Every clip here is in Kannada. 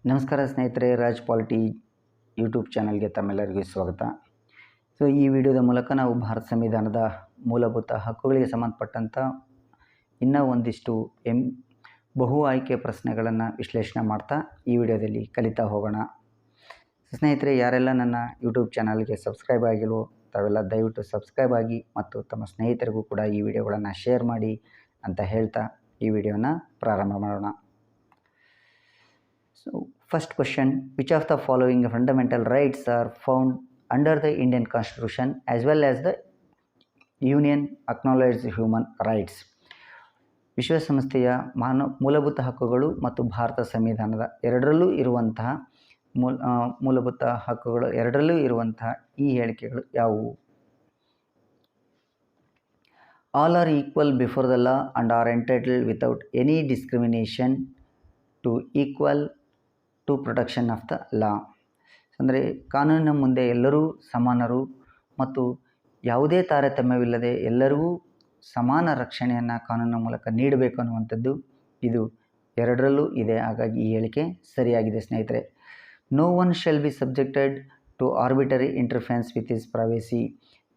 ನಮಸ್ಕಾರ ಸ್ನೇಹಿತರೆ, ರಾಜ್ಪಾಲಿಟಿ ಯೂಟ್ಯೂಬ್ ಚಾನಲ್ಗೆ ತಮ್ಮೆಲ್ಲರಿಗೂ ಸ್ವಾಗತ. ಈ ವಿಡಿಯೋದ ಮೂಲಕ ನಾವು ಭಾರತ ಸಂವಿಧಾನದ ಮೂಲಭೂತ ಹಕ್ಕುಗಳಿಗೆ ಸಂಬಂಧಪಟ್ಟಂಥ ಇನ್ನೂ ಒಂದಿಷ್ಟು ಬಹು ಆಯ್ಕೆ ಪ್ರಶ್ನೆಗಳನ್ನು ವಿಶ್ಲೇಷಣೆ ಮಾಡ್ತಾ ಈ ವಿಡಿಯೋದಲ್ಲಿ ಕಲಿತಾ ಹೋಗೋಣ. ಸ್ನೇಹಿತರೆ, ಯಾರೆಲ್ಲ ನನ್ನ ಯೂಟ್ಯೂಬ್ ಚಾನಲ್ಗೆ ಸಬ್ಸ್ಕ್ರೈಬ್ ಆಗಿಲ್ವೋ ತಾವೆಲ್ಲ ದಯವಿಟ್ಟು ಸಬ್ಸ್ಕ್ರೈಬ್ ಆಗಿ ಮತ್ತು ತಮ್ಮ ಸ್ನೇಹಿತರಿಗೂ ಕೂಡ ಈ ವಿಡಿಯೋಗಳನ್ನು ಶೇರ್ ಮಾಡಿ ಅಂತ ಹೇಳ್ತಾ ಈ ವಿಡಿಯೋನ ಪ್ರಾರಂಭ ಮಾಡೋಣ. So, first question, which of the following fundamental rights are found under the Indian Constitution as well as the Union Acknowledged Human Rights? ವಿಶ್ವಸಂಸ್ಥೆಯ ಮೂಲಭೂತ ಹಕ್ಕುಗಳು ಮತ್ತು ಭಾರತ ಸಂವಿಧಾನದ ಎರಡರಲ್ಲೂ ಇರುವಂತಹ ಮೂಲಭೂತ ಹಕ್ಕುಗಳು ಎರಡರಲ್ಲೂ ಇರುವಂತಹ ಈ ಹೇಳಿಕೆಗಳು ಯಾವುವು? All are equal before the law and are entitled without any discrimination to equal to protection of the law. ಅಂದರೆ ಕಾನೂನಿನ ಮುಂದೆ ಎಲ್ಲರೂ ಸಮಾನರು ಮತ್ತು ಯಾವುದೇ ತಾರತಮ್ಯವಿಲ್ಲದೆ ಎಲ್ಲರಿಗೂ ಸಮಾನ ರಕ್ಷಣೆಯನ್ನು ಕಾನೂನಿನ ಮೂಲಕ ನೀಡಬೇಕು ಅನ್ನುವಂಥದ್ದು ಇದು ಎರಡರಲ್ಲೂ ಇದೆ. ಹಾಗಾಗಿ ಈ ಹೇಳಿಕೆ ಸರಿಯಾಗಿದೆ ಸ್ನೇಹಿತರೆ. No one shall be subjected to arbitrary interference with his privacy.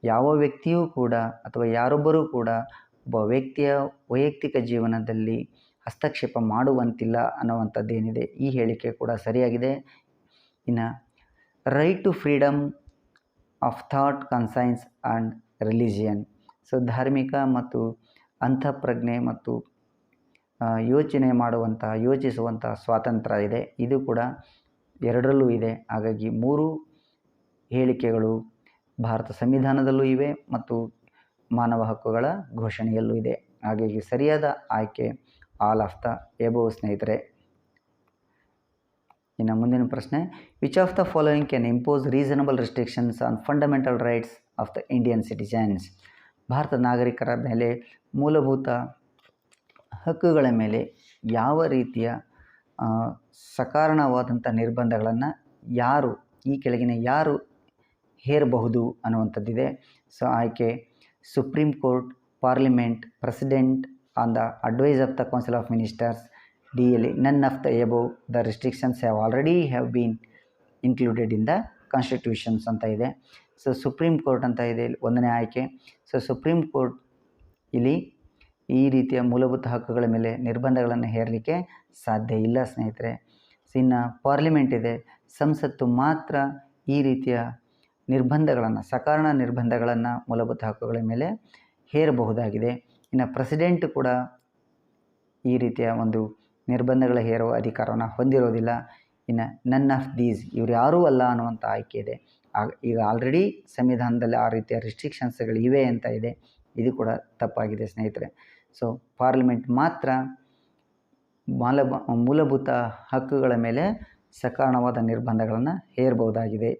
ಯಾವ ವ್ಯಕ್ತಿಯೂ ಕೂಡ ಅಥವಾ ಯಾರೊಬ್ಬರೂ ಕೂಡ ಒಬ್ಬ ವ್ಯಕ್ತಿಯ ವೈಯಕ್ತಿಕ ಜೀವನದಲ್ಲಿ ಹಸ್ತಕ್ಷೇಪ ಮಾಡುವಂತಿಲ್ಲ ಅನ್ನುವಂಥದ್ದೇನಿದೆ ಈ ಹೇಳಿಕೆ ಕೂಡ ಸರಿಯಾಗಿದೆ. ಇನ್ನು right to freedom of thought, conscience and religion. ಧಾರ್ಮಿಕ ಮತ್ತು ಅಂತಃಪ್ರಜ್ಞೆ ಮತ್ತು ಯೋಚಿಸುವಂಥ ಸ್ವಾತಂತ್ರ್ಯ ಇದೆ, ಇದು ಕೂಡ ಎರಡರಲ್ಲೂ ಇದೆ. ಹಾಗಾಗಿ ಮೂರು ಹೇಳಿಕೆಗಳು ಭಾರತ ಸಂವಿಧಾನದಲ್ಲೂ ಇವೆ ಮತ್ತು ಮಾನವ ಹಕ್ಕುಗಳ ಘೋಷಣೆಯಲ್ಲೂ ಇದೆ. ಹಾಗಾಗಿ ಸರಿಯಾದ ಆಯ್ಕೆ ಆಲ್ ಆಫ್ ದ ಎಬೋವ್ ಸ್ನೇಹಿತರೆ. ಇನ್ನು ಮುಂದಿನ ಪ್ರಶ್ನೆ, which of the following can impose reasonable restrictions on fundamental rights of the Indian citizens? ಭಾರತದ ನಾಗರಿಕರ ಮೇಲೆ ಮೂಲಭೂತ ಹಕ್ಕುಗಳ ಮೇಲೆ ಯಾವ ರೀತಿಯ ಸಕಾರಣವಾದಂಥ ನಿರ್ಬಂಧಗಳನ್ನು ಈ ಕೆಳಗಿನ ಯಾರು ಹೇರಬಹುದು ಅನ್ನುವಂಥದ್ದಿದೆ. ಆಯ್ಕೆ supreme court, parliament, president on the advice of the council of ministers. ಡಿಯಲ್ಲಿ none of the above the restrictions have been included in the constitutions ಅಂತ ಇದೆ. ಸುಪ್ರೀಂ ಕೋರ್ಟ್ ಅಂತ ಇದೆ ಒಂದನೇ ಆಯ್ಕೆ. ಸುಪ್ರೀಂ ಕೋರ್ಟ್ ಇಲ್ಲಿ ಈ ರೀತಿಯ ಮೂಲಭೂತ ಹಕ್ಕುಗಳ ಮೇಲೆ ನಿರ್ಬಂಧಗಳನ್ನು ಹೇರಲಿಕ್ಕೆ ಸಾಧ್ಯ ಇಲ್ಲ ಸ್ನೇಹಿತರೆ. ಇನ್ನು ಪಾರ್ಲಿಮೆಂಟ್ ಇದೆ, ಸಂಸತ್ತು ಮಾತ್ರ ಈ ರೀತಿಯ ಸಕಾರಣ ನಿರ್ಬಂಧಗಳನ್ನು ಮೂಲಭೂತ ಹಕ್ಕುಗಳ ಮೇಲೆ ಹೇರಬಹುದಾಗಿದೆ. ಇನ್ನು ಪ್ರೆಸಿಡೆಂಟ್ ಕೂಡ ಈ ರೀತಿಯ ಒಂದು ನಿರ್ಬಂಧಗಳ ಹೇರುವ ಅಧಿಕಾರವನ್ನು ಹೊಂದಿರೋದಿಲ್ಲ. ಇನ್ನು ನನ್ ಆಫ್ ದೀಸ್, ಇವರು ಯಾರೂ ಅಲ್ಲ ಅನ್ನುವಂಥ ಆಯ್ಕೆ ಇದೆ. ಈಗ ಆಲ್ರೆಡಿ ಸಂವಿಧಾನದಲ್ಲಿ ಆ ರೀತಿಯ ರಿಸ್ಟ್ರಿಕ್ಷನ್ಸ್ಗಳು ಇವೆ ಅಂತ ಇದೆ, ಇದು ಕೂಡ ತಪ್ಪಾಗಿದೆ ಸ್ನೇಹಿತರೆ. ಪಾರ್ಲಿಮೆಂಟ್ ಮಾತ್ರ ಮೂಲಭೂತ ಹಕ್ಕುಗಳ ಮೇಲೆ ಸಕಾರಣವಾದ ನಿರ್ಬಂಧಗಳನ್ನು ಹೇರಬಹುದಾಗಿದೆ.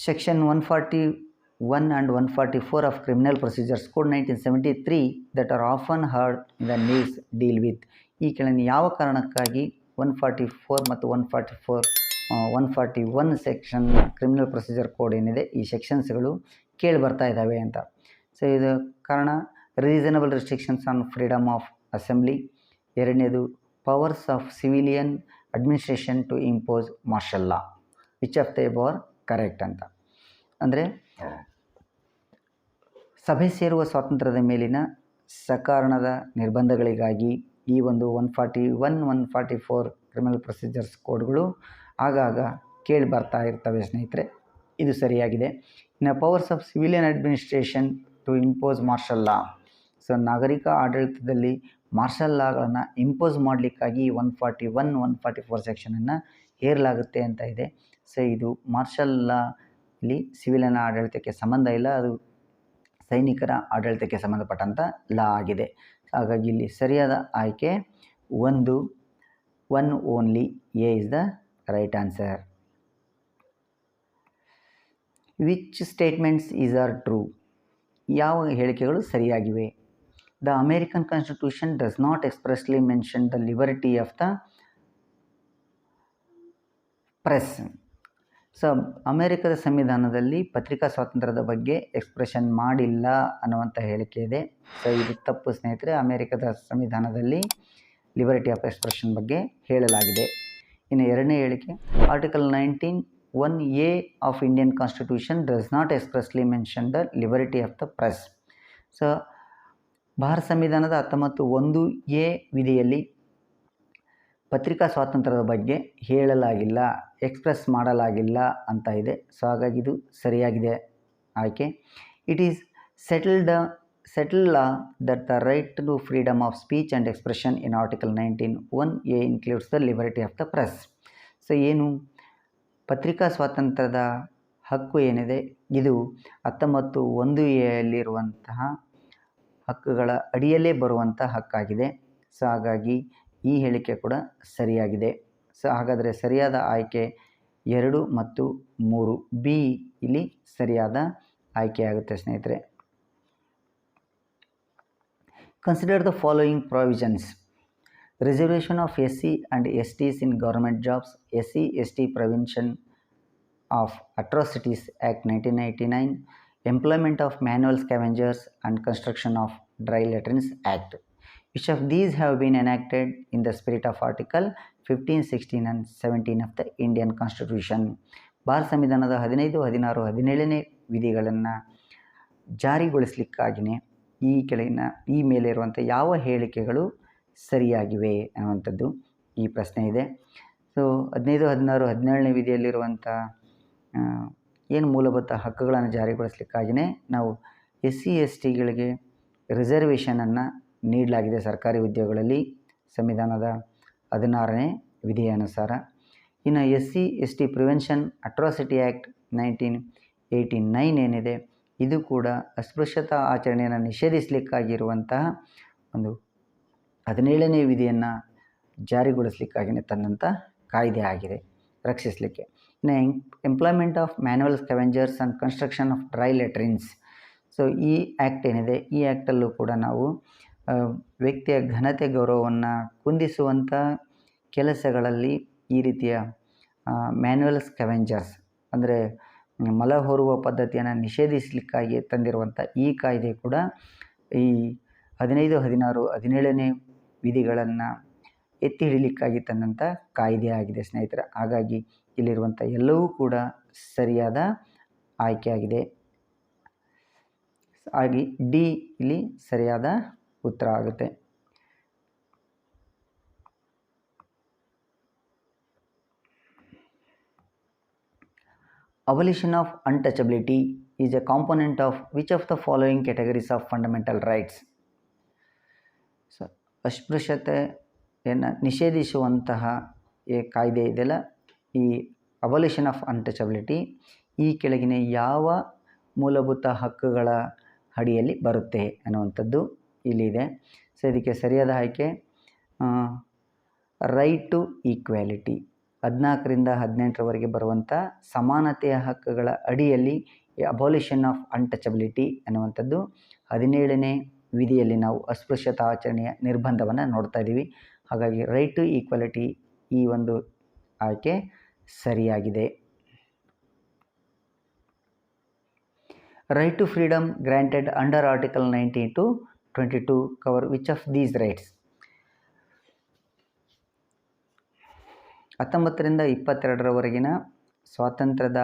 Section 141 and 144 of Criminal Procedures Code 1973 that are often heard in the news deal with. ಈ ಕೆಳಗಿನ ಯಾವ ಕಾರಣಕ್ಕಾಗಿ 144 ಮತ್ತು 141 ಸೆಕ್ಷನ್ ಕ್ರಿಮಿನಲ್ ಪ್ರೊಸೀಜರ್ ಕೋಡ್ ಏನಿದೆ ಈ ಸೆಕ್ಷನ್ಸ್ಗಳು ಕೇಳಿ ಬರ್ತಾ ಇದ್ದಾವೆ ಅಂತ. ಇದು ಕಾರಣ reasonable restrictions on freedom of assembly. ಎರಡನೇದು powers of civilian administration to impose martial law. Which of the above are correct ಅಂತ. ಅಂದರೆ ಸಭೆ ಸೇರುವ ಸ್ವಾತಂತ್ರ್ಯದ ಮೇಲಿನ ಸಕಾರಣದ ನಿರ್ಬಂಧಗಳಿಗಾಗಿ ಈ ಒಂದು 141, 144 ಕ್ರಿಮಿನಲ್ ಪ್ರೊಸೀಜರ್ಸ್ ಕೋಡ್ಗಳು ಆಗಾಗ ಕೇಳಿ ಬರ್ತಾ ಇರ್ತವೆ ಸ್ನೇಹಿತರೆ, ಇದು ಸರಿಯಾಗಿದೆ. ಇನ್ನು powers of civilian administration to impose martial law. ನಾಗರಿಕ ಆಡಳಿತದಲ್ಲಿ ಮಾರ್ಷಲ್ ಲಾಗಳನ್ನು ಇಂಪೋಸ್ ಮಾಡಲಿಕ್ಕಾಗಿ 141, 144 ಸೆಕ್ಷನನ್ನು ಹೇರಲಾಗುತ್ತೆ ಅಂತ ಇದೆ. ಇದು ಮಾರ್ಷಲ್ ಲಾ ಇಲ್ಲಿ ಸಿವಿಲಿಯನ್ ಆಡಳಿತಕ್ಕೆ ಸಂಬಂಧ ಇಲ್ಲ, ಅದು ಸೈನಿಕರ ಆಡಳಿತಕ್ಕೆ ಸಂಬಂಧಪಟ್ಟಂಥ ಲಾ ಆಗಿದೆ. ಹಾಗಾಗಿ ಇಲ್ಲಿ ಸರಿಯಾದ ಆಯ್ಕೆ 1 only A is the right answer. Which statements is are true? ಯಾವ ಹೇಳಿಕೆಗಳು ಸರಿಯಾಗಿವೆ? The American constitution does not expressly mention the liberty of the press. ಅಮೇರಿಕದ ಸಂವಿಧಾನದಲ್ಲಿ ಪತ್ರಿಕಾ ಸ್ವಾತಂತ್ರ್ಯದ ಬಗ್ಗೆ ಎಕ್ಸ್ಪ್ರೆಷನ್ ಮಾಡಿಲ್ಲ ಅನ್ನುವಂಥ ಹೇಳಿಕೆ ಇದೆ. ಇದು ತಪ್ಪು ಸ್ನೇಹಿತರೆ. ಅಮೇರಿಕದ ಸಂವಿಧಾನದಲ್ಲಿ ಲಿಬರ್ಟಿ ಆಫ್ ಎಕ್ಸ್ಪ್ರೆಷನ್ ಬಗ್ಗೆ ಹೇಳಲಾಗಿದೆ. ಇನ್ನು ಎರಡನೇ ಹೇಳಿಕೆ, article 19(1)(a) of Indian constitution does not expressly mention the liberty of the press. So Bharat ಸಂವಿಧಾನದ 19(1)(a) ವಿಧಿಯಲ್ಲಿ ಪತ್ರಿಕಾ ಸ್ವಾತಂತ್ರ್ಯದ ಬಗ್ಗೆ ಹೇಳಲಾಗಿಲ್ಲ, ಎಕ್ಸ್ಪ್ರೆಸ್ ಮಾಡಲಾಗಿಲ್ಲ ಅಂತ ಇದೆ. ಸೊ ಹಾಗಾಗಿ ಇದು ಸರಿಯಾಗಿದೆ ಆಯ್ಕೆ. It is settled law that the right to freedom of speech and expression in article 19(1)(a) includes the liberty of the press. So ಏನು ಪತ್ರಿಕಾ ಸ್ವಾತಂತ್ರ್ಯದ ಹಕ್ಕು ಏನಿದೆ, ಇದು 19(1)(a)ಯಲ್ಲಿರುವಂತಹ ಹಕ್ಕುಗಳ ಅಡಿಯಲ್ಲೇ ಬರುವಂಥ ಹಕ್ಕಾಗಿದೆ. ಸೊ ಹಾಗಾಗಿ ಈ ಹೇಳಿಕೆ ಕೂಡ ಸರಿಯಾಗಿದೆ. ಸೊ ಹಾಗಾದರೆ ಸರಿಯಾದ ಆಯ್ಕೆ 2 ಮತ್ತು 3 ಬಿ ಇಲ್ಲಿ ಸರಿಯಾದ ಆಯ್ಕೆಯಾಗುತ್ತೆ ಸ್ನೇಹಿತರೆ. Consider the following provisions. Reservation of SC and STs in government jobs, SC/ST Prevention of Atrocities Act 1989, Employment of Manual Scavengers and Construction of Dry Latrines Act. Which of these have been enacted in the spirit of Article 15, 16 and 17 of the Indian Constitution? Bharat ಸಂವಿಧಾನದ 15, 16, 17ನೇ ವಿಧಿಗಳನ್ನು ಜಾರಿಗೊಳಿಸಲಿಕ್ಕಾಗಿಯೇ ಈ ಮೇಲೆ ಇರುವಂಥ ಯಾವ ಹೇಳಿಕೆಗಳು ಸರಿಯಾಗಿವೆ ಅನ್ನುವಂಥದ್ದು ಈ ಪ್ರಶ್ನೆ ಇದೆ. ಸೊ 15, 16, 17ನೇ ವಿಧಿಯಲ್ಲಿರುವಂಥ ಏನು ಮೂಲಭೂತ ಹಕ್ಕುಗಳನ್ನು ಜಾರಿಗೊಳಿಸಲಿಕ್ಕಾಗಿಯೇ ನಾವು SC/STಗಳಿಗೆ ರಿಸರ್ವೇಷನನ್ನು ನೀಡಲಾಗಿದೆ ಸರ್ಕಾರಿ ಉದ್ಯೋಗಗಳಲ್ಲಿ ಸಂವಿಧಾನದ 16ನೇ ವಿಧಿಯ ಅನುಸಾರ. ಇನ್ನು SC/ST ಪ್ರಿವೆನ್ಷನ್ ಅಟ್ರಾಸಿಟಿ ಆ್ಯಕ್ಟ್ 1989 ಏನಿದೆ, ಇದು ಕೂಡ ಅಸ್ಪೃಶ್ಯತಾ ಆಚರಣೆಯನ್ನು ನಿಷೇಧಿಸಲಿಕ್ಕಾಗಿರುವಂತಹ ಒಂದು 17ನೇ ವಿಧಿಯನ್ನು ಜಾರಿಗೊಳಿಸಲಿಕ್ಕಾಗಿಯೇ ತಂದಂಥ ಕಾಯ್ದೆ ಆಗಿದೆ, ರಕ್ಷಿಸಲಿಕ್ಕೆ. ಇನ್ನು employment of manual scavengers and construction of dry latrines. So ಈ ಆ್ಯಕ್ಟ್ ಏನಿದೆ, ಈ ಆ್ಯಕ್ಟಲ್ಲೂ ಕೂಡ ನಾವು ವ್ಯಕ್ತಿಯ ಘನತೆ ಗೌರವವನ್ನು ಕುಂದಿಸುವಂಥ ಕೆಲಸಗಳಲ್ಲಿ ಈ ರೀತಿಯ ಮ್ಯಾನ್ಯುವಲ್ ಸ್ಕ್ಯಾವೆಂಜರ್ಸ್ ಅಂದರೆ ಮಲ ಹೊರುವ ಪದ್ಧತಿಯನ್ನು ನಿಷೇಧಿಸಲಿಕ್ಕಾಗಿ ತಂದಿರುವಂಥ ಈ ಕಾಯ್ದೆ ಕೂಡ ಈ 15, 16, 17ನೇ ವಿಧಿಗಳನ್ನು ಎತ್ತಿ ಹಿಡಿಲಿಕ್ಕಾಗಿ ತಂದಂಥ ಕಾಯ್ದೆ ಆಗಿದೆ ಸ್ನೇಹಿತರೆ. ಹಾಗಾಗಿ ಇಲ್ಲಿರುವಂಥ ಎಲ್ಲವೂ ಕೂಡ ಸರಿಯಾದ ಆಯ್ಕೆಯಾಗಿದೆ. ಹಾಗೆ ಡಿ ಇಲ್ಲಿ ಸರಿಯಾದ ಉತ್ತರ ಆಗುತ್ತೆ. Abolition of untouchability is a component of which of the following categories of fundamental rights? So ಅಸ್ಪೃಶ್ಯತೆಯನ್ನು ನಿಷೇಧಿಸುವಂತಹ ಕಾಯ್ದೆ ಇದೆಯಲ್ಲ, ಈ ಅಬಲಿಷನ್ ಆಫ್ ಅನ್ಟಚಬಿಲಿಟಿ ಈ ಕೆಳಗಿನ ಯಾವ ಮೂಲಭೂತ ಹಕ್ಕುಗಳ ಅಡಿಯಲ್ಲಿ ಬರುತ್ತೆ ಅನ್ನುವಂಥದ್ದು ಇಲ್ಲಿದೆ. ಸೊ ಇದಕ್ಕೆ ಸರಿಯಾದ ಆಯ್ಕೆ ರೈಟ್ ಟು ಈಕ್ವಾಲಿಟಿ. 14ರಿಂದ 18ರವರೆಗೆ ಬರುವಂಥ ಸಮಾನತೆಯ ಹಕ್ಕುಗಳ ಅಡಿಯಲ್ಲಿ ಅಬಾಲಿಷನ್ ಆಫ್ ಅನ್ಟಚಬಿಲಿಟಿ ಅನ್ನುವಂಥದ್ದು 17ನೇ ವಿಧಿಯಲ್ಲಿ ನಾವು ಅಸ್ಪೃಶ್ಯತಾ ಆಚರಣೆಯ ನಿರ್ಬಂಧವನ್ನು ನೋಡ್ತಾ ಇದ್ದೀವಿ. ಹಾಗಾಗಿ ರೈಟ್ ಟು ಈಕ್ವಾಲಿಟಿ ಈ ಒಂದು ಆಯ್ಕೆ ಸರಿಯಾಗಿದೆ. Right to freedom granted under article 19 to 22 cover which of these rights? 19ರಿಂದ 22ರವರೆಗಿನ ಸ್ವಾತಂತ್ರ್ಯದ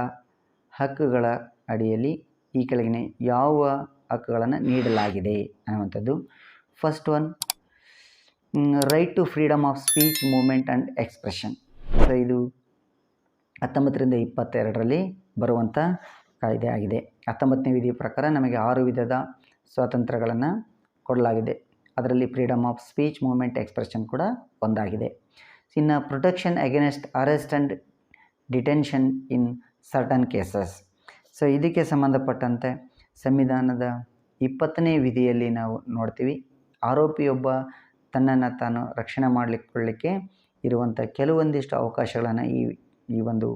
ಹಕ್ಕುಗಳ ಅಡಿಯಲ್ಲಿ ಈ ಕೆಳಗಿನ ಯಾವ ಹಕ್ಕುಗಳನ್ನು ನೀಡಲಾಗಿದೆ ಅನ್ನುವಂಥದ್ದು. First one, right to freedom of speech, movement and expression. So ಇದು 19ರಿಂದ 22ರಲ್ಲಿ ಬರುವಂಥ ಕಾಯ್ದೆ ಆಗಿದೆ. 19ನೇ ವಿಧಿಯ ಪ್ರಕಾರ ನಮಗೆ 6 ವಿಧದ ಸ್ವಾತಂತ್ರ್ಯಗಳನ್ನು ಕೊಡಲಾಗಿದೆ. ಅದರಲ್ಲಿ freedom of speech, movement, expression ಕೂಡ ಒಂದಾಗಿದೆ. ಇನ್ನು protection against arrest and detention in certain cases. So ಇದಕ್ಕೆ ಸಂಬಂಧಪಟ್ಟಂತೆ ಸಂವಿಧಾನದ 20ನೇ ವಿಧಿಯಲ್ಲಿ ನಾವು ನೋಡ್ತೀವಿ, ಆರೋಪಿಯೊಬ್ಬ ತನ್ನನ್ನು ತಾನು ರಕ್ಷಣೆ ಮಾಡಲಿಕ್ಕೆ ಇರುವಂಥ ಕೆಲವೊಂದಿಷ್ಟು ಅವಕಾಶಗಳನ್ನು ಈ ಒಂದು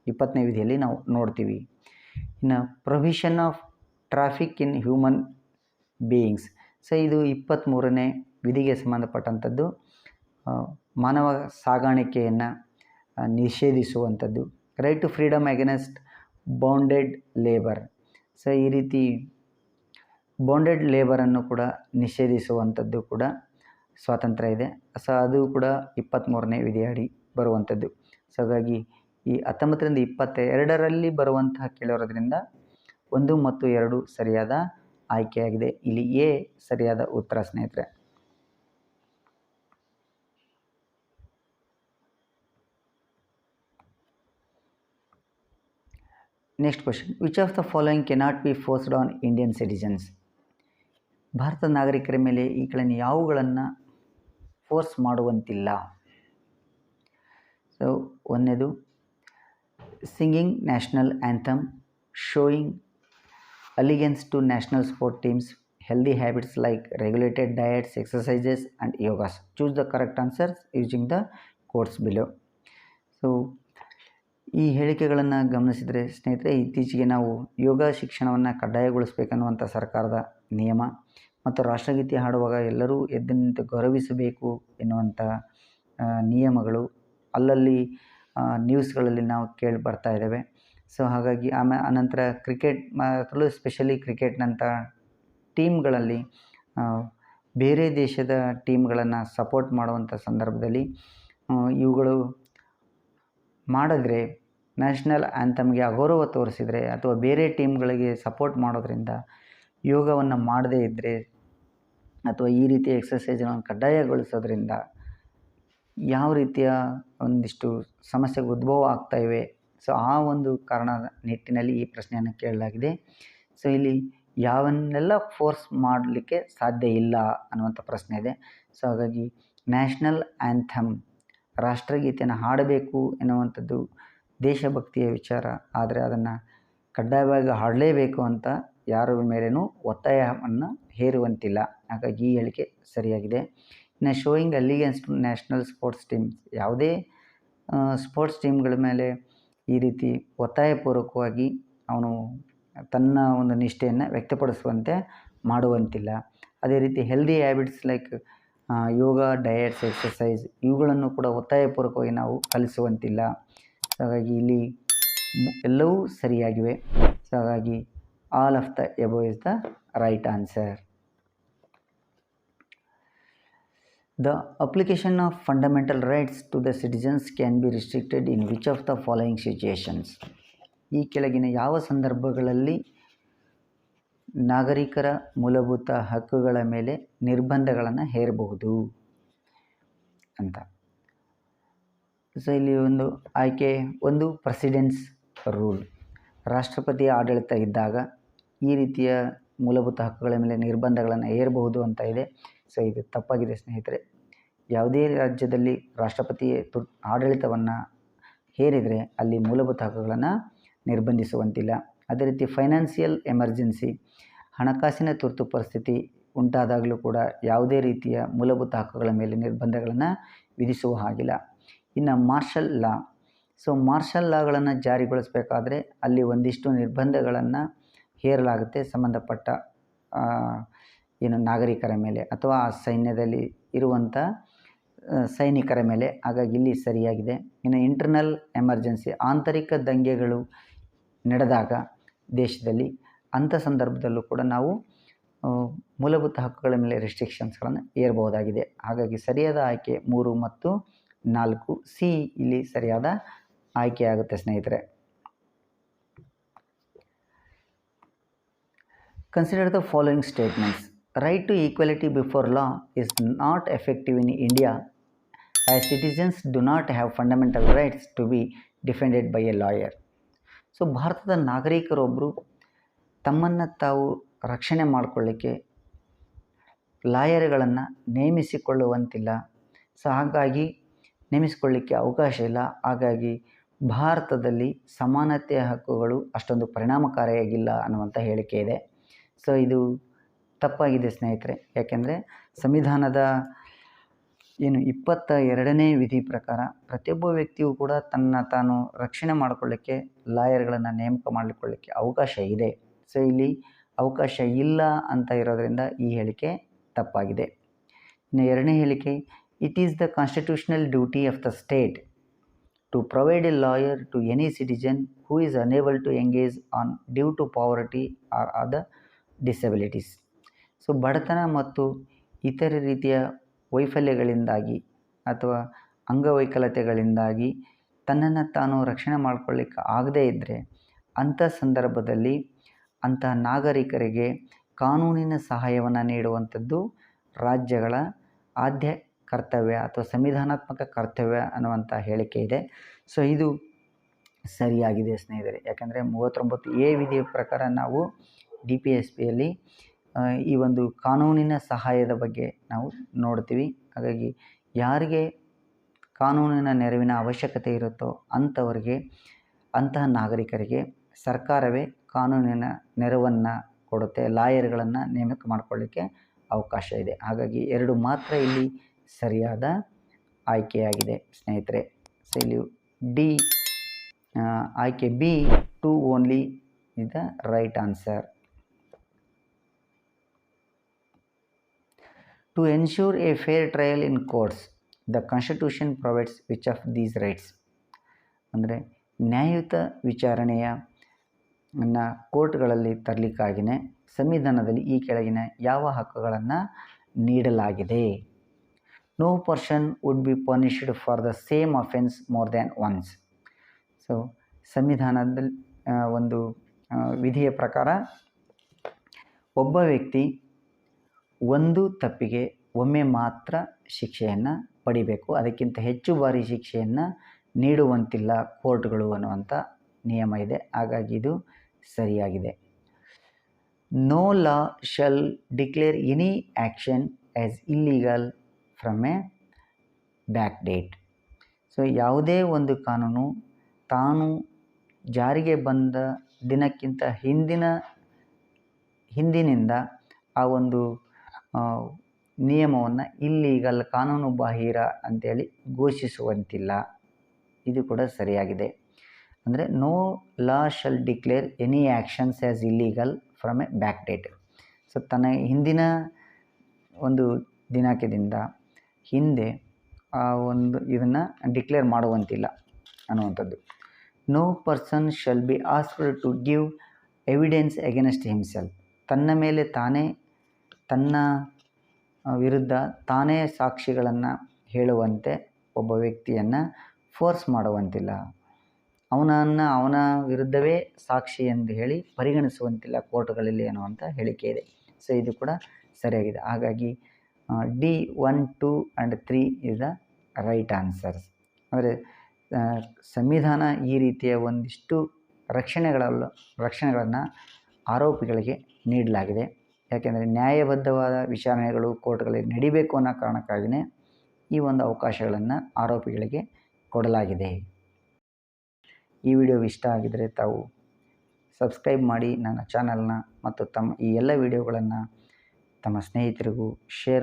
20ನೇ ವಿಧಿಯಲ್ಲಿ ನಾವು ನೋಡ್ತೀವಿ. ಇನ್ನು prohibition of traffic in human beings. So ಇದು 23ನೇ ವಿಧಿಗೆ ಸಂಬಂಧಪಟ್ಟಂಥದ್ದು, ಮಾನವ ಸಾಗಾಣಿಕೆಯನ್ನು ನಿಷೇಧಿಸುವಂಥದ್ದು. Right to freedom against bonded labour. So ಈ ರೀತಿ ಬೌಂಡೆಡ್ ಲೇಬರನ್ನು ಕೂಡ ನಿಷೇಧಿಸುವಂಥದ್ದು ಕೂಡ ಸ್ವಾತಂತ್ರ್ಯ ಇದೆ. ಸೊ ಅದು ಕೂಡ 23ನೇ ವಿಧಿಯಡಿ ಬರುವಂಥದ್ದು. ಸೊ ಹಾಗಾಗಿ ಈ 19ರಿಂದ 22ರಲ್ಲಿ ಬರುವಂತಹ ಕೇಳಿರೋದ್ರಿಂದ 1 ಮತ್ತು 2 ಸರಿಯಾದ ಆಯ್ಕೆಯಾಗಿದೆ. ಇಲ್ಲಿ ಎ ಸರಿಯಾದ ಉತ್ತರ ಸ್ನೇಹಿತರೆ. Next question, which of the following cannot be forced on Indian citizens? ಭಾರತದ ನಾಗರಿಕರ ಮೇಲೆ ಈ ಕೆಳಗಿನ ಯಾವುಗಳನ್ನು ಫೋರ್ಸ್ ಮಾಡುವಂತಿಲ್ಲ? ಸೊ ಒಂದನೇದು singing national anthem, showing allegiance to national sport teams, healthy habits like regulated diets, exercises and yogas. Choose the correct answers using the quotes below. So ಈ ಹೇಳಿಕೆಗಳನ್ನು ಗಮನಿಸಿದರೆ ಸ್ನೇಹಿತರೆ, ಇತ್ತೀಚೆಗೆ ನಾವು ಯೋಗ ಶಿಕ್ಷಣವನ್ನು ಕಡ್ಡಾಯಗೊಳಿಸಬೇಕನ್ನುವಂಥ ಸರ್ಕಾರದ ನಿಯಮ ಮತ್ತು ರಾಷ್ಟ್ರಗೀತೆ ಹಾಡುವಾಗ ಎಲ್ಲರೂ ಎದ್ದು ನಿಂತು ಗೌರವಿಸಬೇಕು ಎನ್ನುವಂಥ ನಿಯಮಗಳು ಅಲ್ಲಲ್ಲಿ ನ್ಯೂಸ್ಗಳಲ್ಲಿ ನಾವು ಕೇಳಿ ಬರ್ತಾ ಇದ್ದೇವೆ. ಸೊ ಹಾಗಾಗಿ ಅನಂತರ ಕ್ರಿಕೆಟ್ ಅದರಲ್ಲೂ ಸ್ಪೆಷಲಿ ಕ್ರಿಕೆಟ್ನಂಥ ಟೀಮ್ಗಳಲ್ಲಿ ಬೇರೆ ದೇಶದ ಟೀಮ್ಗಳನ್ನು ಸಪೋರ್ಟ್ ಮಾಡುವಂಥ ಸಂದರ್ಭದಲ್ಲಿ ಇವುಗಳು ಮಾಡಿದ್ರೆ, ನ್ಯಾಷನಲ್ ಆ್ಯಂಥಮ್ಗೆ ಅಗೌರವ ತೋರಿಸಿದರೆ ಅಥವಾ ಬೇರೆ ಟೀಮ್ಗಳಿಗೆ ಸಪೋರ್ಟ್ ಮಾಡೋದ್ರಿಂದ ಯೋಗವನ್ನು ಮಾಡದೇ ಇದ್ದರೆ ಅಥವಾ ಈ ರೀತಿಯ ಎಕ್ಸಸೈಸ್ಗಳನ್ನು ಕಡ್ಡಾಯಗೊಳಿಸೋದ್ರಿಂದ ಯಾವ ರೀತಿಯ ಒಂದಿಷ್ಟು ಸಮಸ್ಯೆಗಳು ಉದ್ಭವ ಆಗ್ತಾಯಿವೆ. ಸೊ ಆ ಒಂದು ಕಾರಣದ ನಿಟ್ಟಿನಲ್ಲಿ ಈ ಪ್ರಶ್ನೆಯನ್ನು ಕೇಳಲಾಗಿದೆ. ಸೊ ಇಲ್ಲಿ ಯಾವನ್ನೆಲ್ಲ ಫೋರ್ಸ್ ಮಾಡಲಿಕ್ಕೆ ಸಾಧ್ಯ ಇಲ್ಲ ಅನ್ನುವಂಥ ಪ್ರಶ್ನೆ ಇದೆ. ಸೊ ಹಾಗಾಗಿ ನ್ಯಾಷನಲ್ ಆ್ಯಂಥಮ್, ರಾಷ್ಟ್ರಗೀತೆಯನ್ನು ಹಾಡಬೇಕು ಎನ್ನುವಂಥದ್ದು ದೇಶಭಕ್ತಿಯ ವಿಚಾರ. ಆದರೆ ಅದನ್ನು ಕಡ್ಡಾಯವಾಗಿ ಹಾಡಲೇಬೇಕು ಅಂತ ಯಾರ ಮೇಲೇನೂ ಒತ್ತಾಯವನ್ನು ಹೇರುವಂತಿಲ್ಲ. ಹಾಗಾಗಿ ಈ ಹೇಳಿಕೆ ಸರಿಯಾಗಿದೆ. ಇನ್ನು showing allegiance to national sports teams, ಯಾವುದೇ ಸ್ಪೋರ್ಟ್ಸ್ ಟೀಮ್ಗಳ ಮೇಲೆ ಈ ರೀತಿ ಒತ್ತಾಯಪೂರ್ವಕವಾಗಿ ಅವನು ತನ್ನ ಒಂದು ನಿಷ್ಠೆಯನ್ನು ವ್ಯಕ್ತಪಡಿಸುವಂತೆ ಮಾಡುವಂತಿಲ್ಲ. ಅದೇ ರೀತಿ ಹೆಲ್ದಿ ಹ್ಯಾಬಿಟ್ಸ್ ಲೈಕ್ ಯೋಗ, ಡಯಟ್ಸ್, ಎಕ್ಸಸೈಸ್ ಇವುಗಳನ್ನು ಕೂಡ ಒತ್ತಾಯಪೂರ್ವಕವಾಗಿ ನಾವು ಕಲಿಸುವಂತಿಲ್ಲ. ಸೊ ಹಾಗಾಗಿ ಇಲ್ಲಿ ಎಲ್ಲವೂ ಸರಿಯಾಗಿವೆ. ಸೊ ಹಾಗಾಗಿ all of the above is the right answer. The application of fundamental rights to the citizens can be restricted in which of the following situations? ಈ ಕೆಳಗಿನ ಯಾವ ಸಂದರ್ಭಗಳಲ್ಲಿ ನಾಗರಿಕರ ಮೂಲಭೂತ ಹಕ್ಕುಗಳ ಮೇಲೆ ನಿರ್ಬಂಧಗಳನ್ನು ಹೇರಬಹುದು ಅಂತ. ಸೊ ಇಲ್ಲಿ ಒಂದು ಆಯ್ಕೆ 1 ಪ್ರೆಸಿಡೆಂಟ್ಸ್ ರೂಲ್, ರಾಷ್ಟ್ರಪತಿಯ ಆಡಳಿತ ಇದ್ದಾಗ ಈ ರೀತಿಯ ಮೂಲಭೂತ ಹಕ್ಕುಗಳ ಮೇಲೆ ನಿರ್ಬಂಧಗಳನ್ನು ಹೇರಬಹುದು ಅಂತ ಇದೆ. ಸೊ ಇದು ತಪ್ಪಾಗಿದೆ ಸ್ನೇಹಿತರೆ. ಯಾವುದೇ ರಾಜ್ಯದಲ್ಲಿ ರಾಷ್ಟ್ರಪತಿ ಆಡಳಿತವನ್ನು ಹೇರಿದರೆ ಅಲ್ಲಿ ಮೂಲಭೂತ ಹಕ್ಕುಗಳನ್ನು ನಿರ್ಬಂಧಿಸುವಂತಿಲ್ಲ. ಅದೇ ರೀತಿ ಫೈನಾನ್ಷಿಯಲ್ ಎಮರ್ಜೆನ್ಸಿ, ಹಣಕಾಸಿನ ತುರ್ತು ಪರಿಸ್ಥಿತಿ ಉಂಟಾದಾಗಲೂ ಕೂಡ ಯಾವುದೇ ರೀತಿಯ ಮೂಲಭೂತ ಹಕ್ಕುಗಳ ಮೇಲೆ ನಿರ್ಬಂಧಗಳನ್ನು ವಿಧಿಸುವ ಹಾಗಿಲ್ಲ. ಇನ್ನು ಮಾರ್ಷಲ್ ಲಾ, ಸೊ ಮಾರ್ಷಲ್ ಲಾಗಳನ್ನು ಜಾರಿಗೊಳಿಸಬೇಕಾದ್ರೆ ಅಲ್ಲಿ ಒಂದಿಷ್ಟು ನಿರ್ಬಂಧಗಳನ್ನು ಹೇರಲಾಗುತ್ತೆ ಸಂಬಂಧಪಟ್ಟ ನಾಗರಿಕರ ಮೇಲೆ ಅಥವಾ ಆ ಸೈನ್ಯದಲ್ಲಿ ಇರುವಂಥ ಸೈನಿಕರ ಮೇಲೆ. ಹಾಗಾಗಿ ಇಲ್ಲಿ ಸರಿಯಾಗಿದೆ. ಇನ್ನು ಇಂಟರ್ನಲ್ ಎಮರ್ಜೆನ್ಸಿ, ಆಂತರಿಕ ದಂಗೆಗಳು ನಡೆದಾಗ ದೇಶದಲ್ಲಿ ಅಂಥ ಸಂದರ್ಭದಲ್ಲೂ ಕೂಡ ನಾವು ಮೂಲಭೂತ ಹಕ್ಕುಗಳ ಮೇಲೆ ರೆಸ್ಟ್ರಿಕ್ಷನ್ಸ್ಗಳನ್ನು ಹೇರಬಹುದಾಗಿದೆ. ಹಾಗಾಗಿ ಸರಿಯಾದ ಆಯ್ಕೆ 3 ಮತ್ತು 4 ಸಿ ಇಲ್ಲಿ ಸರಿಯಾದ ಆಯ್ಕೆಯಾಗುತ್ತೆ ಸ್ನೇಹಿತರೆ. Consider the following statements. Right to equality before law is not effective in India as citizens do not have fundamental rights to be defended by a lawyer. So ಭಾರತದ ನಾಗರಿಕರೊಬ್ಬರು ತಮ್ಮನ್ನು ತಾವು ರಕ್ಷಣೆ ಮಾಡಿಕೊಳ್ಳಿಕ್ಕೆ ಲಾಯರ್ಗಳನ್ನು ನೇಮಿಸಿಕೊಳ್ಳುವಂತಿಲ್ಲ. ಸೊ ಹಾಗಾಗಿ ನೇಮಿಸಿಕೊಳ್ಳಿಕ್ಕೆ ಅವಕಾಶ ಇಲ್ಲ. ಹಾಗಾಗಿ ಭಾರತದಲ್ಲಿ ಸಮಾನತೆಯ ಹಕ್ಕುಗಳು ಅಷ್ಟೊಂದು ಪರಿಣಾಮಕಾರಿಯಾಗಿಲ್ಲ ಅನ್ನುವಂಥ ಹೇಳಿಕೆ ಇದೆ. ಸೊ ಇದು ತಪ್ಪಾಗಿದೆ ಸ್ನೇಹಿತರೆ. ಯಾಕೆಂದರೆ ಸಂವಿಧಾನದ 22ನೇ ವಿಧಿ ಪ್ರಕಾರ ಪ್ರತಿಯೊಬ್ಬ ವ್ಯಕ್ತಿಯೂ ಕೂಡ ತಾನು ರಕ್ಷಣೆ ಮಾಡಿಕೊಳ್ಳಿಕ್ಕೆ ಲಾಯರ್ಗಳನ್ನು ನೇಮಕ ಮಾಡಿಕೊಳ್ಳಿಕ್ಕೆ ಅವಕಾಶ ಇದೆ. ಸೊ ಇಲ್ಲಿ ಅವಕಾಶ ಇಲ್ಲ ಅಂತ ಇರೋದರಿಂದ ಈ ಹೇಳಿಕೆ ತಪ್ಪಾಗಿದೆ. ಇನ್ನು 2ನೇ ಹೇಳಿಕೆ, it is the constitutional duty of the state to provide a lawyer to any citizen who is unable to engage on due to poverty or other disabilities. So ಬಡತನ ಮತ್ತು ಇತರ ರೀತಿಯ ವೈಫಲ್ಯಗಳಿಂದಾಗಿ ಅಥವಾ ಅಂಗವೈಕಲ್ಯತೆಗಳಿಂದಾಗಿ ತನ್ನನ್ನು ತಾನು ರಕ್ಷಣೆ ಮಾಡ್ಕೊಳ್ಳಿಕ್ಕೆ ಆಗದೇ ಇದ್ದರೆ ಅಂಥ ಸಂದರ್ಭದಲ್ಲಿ ಅಂತಹ ನಾಗರಿಕರಿಗೆ ಕಾನೂನಿನ ಸಹಾಯವನ್ನು ನೀಡುವಂಥದ್ದು ರಾಜ್ಯಗಳ ಆದ್ಯ ಕರ್ತವ್ಯ ಅಥವಾ ಸಂವಿಧಾನಾತ್ಮಕ ಕರ್ತವ್ಯ ಅನ್ನುವಂಥ ಹೇಳಿಕೆ ಇದೆ. ಸೊ ಇದು ಸರಿಯಾಗಿದೆ ಸ್ನೇಹಿತರೆ. ಯಾಕಂದರೆ 39A ವಿಧಿಯ ಪ್ರಕಾರ ನಾವು DPSPಯಲ್ಲಿ ಈ ಒಂದು ಕಾನೂನಿನ ಸಹಾಯದ ಬಗ್ಗೆ ನಾವು ನೋಡ್ತೀವಿ. ಹಾಗಾಗಿ ಯಾರಿಗೆ ಕಾನೂನಿನ ನೆರವಿನ ಅವಶ್ಯಕತೆ ಇರುತ್ತೋ ಅಂತಹ ನಾಗರಿಕರಿಗೆ ಸರ್ಕಾರವೇ ಕಾನೂನಿನ ನೆರವನ್ನು ಕೊಡುತ್ತೆ, ಲಾಯರ್ಗಳನ್ನು ನೇಮಕ ಮಾಡಿಕೊಳ್ಳಿಕ್ಕೆ ಅವಕಾಶ ಇದೆ. ಹಾಗಾಗಿ 2 ಮಾತ್ರ ಇಲ್ಲಿ ಸರಿಯಾದ ಆಯ್ಕೆಯಾಗಿದೆ ಸ್ನೇಹಿತರೆ. ಸೊ ಇಲ್ಲಿ ಡಿ ಆಯ್ಕೆ B 2 only is the right answer. To ensure a fair trial in courts, the Constitution provides which of these rights? ಅಂದರೆ ನ್ಯಾಯಯುತ ವಿಚಾರಣೆಯನ್ನು ಕೋರ್ಟ್ಗಳಲ್ಲಿ ತರಲಿಕ್ಕಾಗಿಯೇ ಸಂವಿಧಾನದಲ್ಲಿ ಈ ಕೆಳಗಿನ ಯಾವ ಹಕ್ಕುಗಳನ್ನು ನೀಡಲಾಗಿದೆ? No person would be punished for the same offense more than once. So ಸಂವಿಧಾನದಲ್ಲಿ ಒಂದು ವಿಧಿಯ ಪ್ರಕಾರ ಒಬ್ಬ ವ್ಯಕ್ತಿ ಒಂದು ತಪ್ಪಿಗೆ ಒಮ್ಮೆ ಮಾತ್ರ ಶಿಕ್ಷೆಯನ್ನು ಪಡಿಬೇಕು, ಅದಕ್ಕಿಂತ ಹೆಚ್ಚು ಬಾರಿ ಶಿಕ್ಷೆಯನ್ನು ನೀಡುವಂತಿಲ್ಲ ಕೋರ್ಟ್ಗಳು ಅನ್ನುವಂಥ ನಿಯಮ ಇದೆ. ಹಾಗಾಗಿ ಇದು ಸರಿಯಾಗಿದೆ. No law shall declare any action as illegal from a back date. So ಯಾವುದೇ ಒಂದು ಕಾನೂನು ತಾನು ಜಾರಿಗೆ ಬಂದ ದಿನಕ್ಕಿಂತ ಹಿಂದಿನಿಂದ ಆ ಒಂದು ನಿಯಮವನ್ನು ಇಲ್ಲೀಗಲ್, ಕಾನೂನು ಬಾಹಿರ ಅಂತೇಳಿ ಘೋಷಿಸುವಂತಿಲ್ಲ. ಇದು ಕೂಡ ಸರಿಯಾಗಿದೆ. ಅಂದರೆ no law shall declare any actions as illegal from a back date. So ತನ್ನ ಹಿಂದಿನ ಒಂದು ದಿನಾಂಕದಿಂದ ಹಿಂದೆ ಆ ಒಂದು ಇದನ್ನು ಡಿಕ್ಲೇರ್ ಮಾಡುವಂತಿಲ್ಲ ಅನ್ನುವಂಥದ್ದು. No person shall be asked to give evidence against himself. ತನ್ನ ಮೇಲೆ ತಾನೇ, ತನ್ನ ವಿರುದ್ಧ ತಾನೇ ಸಾಕ್ಷಿಗಳನ್ನು ಹೇಳುವಂತೆ ಒಬ್ಬ ವ್ಯಕ್ತಿಯನ್ನು ಫೋರ್ಸ್ ಮಾಡುವಂತಿಲ್ಲ, ಅವನ ವಿರುದ್ಧವೇ ಸಾಕ್ಷಿ ಎಂದು ಹೇಳಿ ಪರಿಗಣಿಸುವಂತಿಲ್ಲ ಕೋರ್ಟ್ಗಳಲ್ಲಿ ಅನ್ನುವಂಥ ಹೇಳಿಕೆ ಇದೆ. ಸೊ ಇದು ಕೂಡ ಸರಿಯಾಗಿದೆ. ಹಾಗಾಗಿ D 1, 2 and 3 is the right answers. ಅಂದರೆ ಸಂವಿಧಾನ ಈ ರೀತಿಯ ಒಂದಿಷ್ಟು ರಕ್ಷಣೆಗಳನ್ನು ಆರೋಪಿಗಳಿಗೆ ನೀಡಲಾಗಿದೆ. ಯಾಕೆಂದರೆ ನ್ಯಾಯಬದ್ಧವಾದ ವಿಚಾರಣೆಗಳು ಕೋರ್ಟ್ಗಳಲ್ಲಿ ನಡಿಬೇಕು ಅನ್ನೋ ಕಾರಣಕ್ಕಾಗಿಯೇ ಈ ಒಂದು ಅವಕಾಶಗಳನ್ನು ಆರೋಪಿಗಳಿಗೆ ಕೊಡಲಾಗಿದೆ. ಈ ವಿಡಿಯೋ ಇಷ್ಟ ಆಗಿದರೆ ತಾವು ಸಬ್ಸ್ಕ್ರೈಬ್ ಮಾಡಿ ನನ್ನ ಚಾನಲ್ನ, ಮತ್ತು ಈ ಎಲ್ಲ ವಿಡಿಯೋಗಳನ್ನು ತಮ್ಮ ಸ್ನೇಹಿತರಿಗೂ ಶೇರ್